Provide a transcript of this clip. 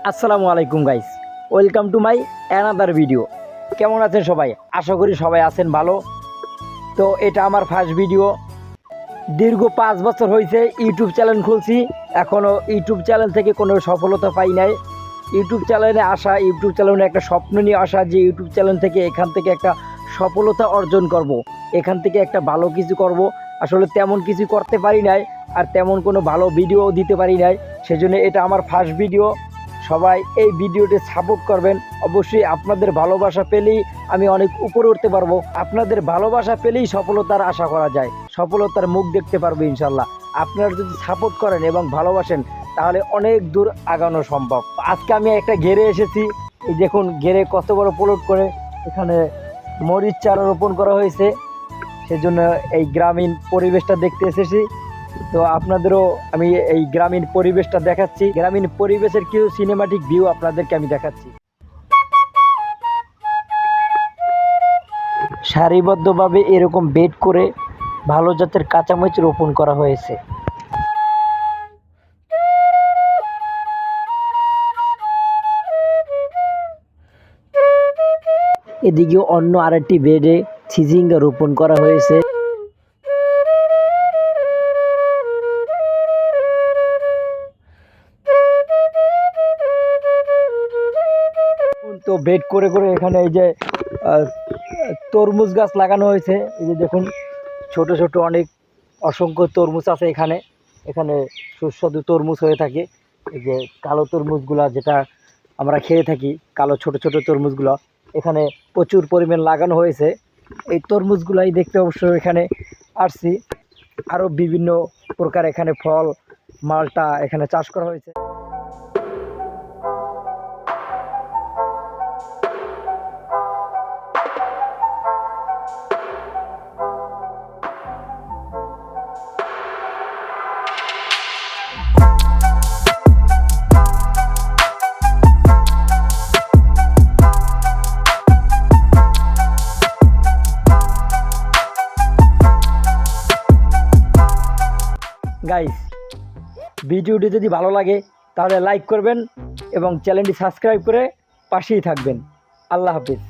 আসসালামু আলাইকুম guys, welcome to my another video. কেমন আছেন সবাই? আশা করি সবাই আছেন ভালো। তো এটা আমার ফার্স্ট ভিডিও। দীর্ঘ 5 বছর হয়েছে ইউটিউব চ্যানেল খুলছি, এখনও ইউটিউব চ্যানেল থেকে কোনো সফলতা পাই নাই। ইউটিউব চ্যানেলে আসা, ইউটিউব চ্যানেলে একটা স্বপ্ন নিয়ে আসা যে ইউটিউব চ্যানেল থেকে এখান থেকে একটা সফলতা অর্জন করব, এখান থেকে একটা ভালো কিছু করব। আসলে তেমন কিছু করতে পারি নাই, আর তেমন কোনো ভালো ভিডিও দিতে পারি নাই। সেজন্য এটা আমার ফার্স্ট ভিডিও। সবাই এই ভিডিওটি সাপোর্ট করবেন। অবশ্যই আপনাদের ভালোবাসা পেলেই আমি অনেক উপরে উঠতে পারবো। আপনাদের ভালোবাসা পেলেই সফলতার আশা করা যায়, সফলতার মুখ দেখতে পারবো ইনশাল্লাহ। আপনারা যদি সাপোর্ট করেন এবং ভালোবাসেন তাহলে অনেক দূর আগানো সম্ভব। আজকে আমি একটা ঘেরে এসেছি, এই দেখুন ঘেরে কত বড় প্লট করে এখানে মরিচ চারা রোপণ করা হয়েছে। সেজন্য এই গ্রামীণ পরিবেশটা দেখতে এসেছি। তো আপনাদেরও আমি এই গ্রামীণ পরিবেশটা দেখাচ্ছি, গ্রামীণ পরিবেশের কিছু সিনেমাটিক ভিউ আপনাদেরকে আমি দেখাচ্ছি। সারিবদ্ধভাবে এরকম বেড করে ভালো জাতের কাঁচামরিচ রোপণ করা হয়েছে। এদিকে অন্য আরেকটি বেডে চিচিঙ্গা রোপণ করা হয়েছে। তো বেড করে করে এখানে এই যে তরমুজ গাছ লাগানো হয়েছে। এই যে দেখুন ছোট ছোট অনেক অসংখ্য তরমুজ আছে এখানে। এখানে সুস্বাদু তরমুজ হয়ে থাকে। এই যে কালো তরমুজগুলা যেটা আমরা খেয়ে থাকি, কালো ছোট ছোট তরমুজগুলো এখানে প্রচুর পরিমাণ লাগানো হয়েছে। এই তরমুজগুলাই দেখতে অবশ্য এখানে আসছি। আরও বিভিন্ন প্রকার এখানে ফল, মালটা এখানে চাষ করা হয়েছে। গাইস, ভিডিওটি যদি ভালো লাগে তাহলে লাইক করবেন এবং চ্যানেলটি সাবস্ক্রাইব করে পাশেই থাকবেন। আল্লাহ হাফিজ।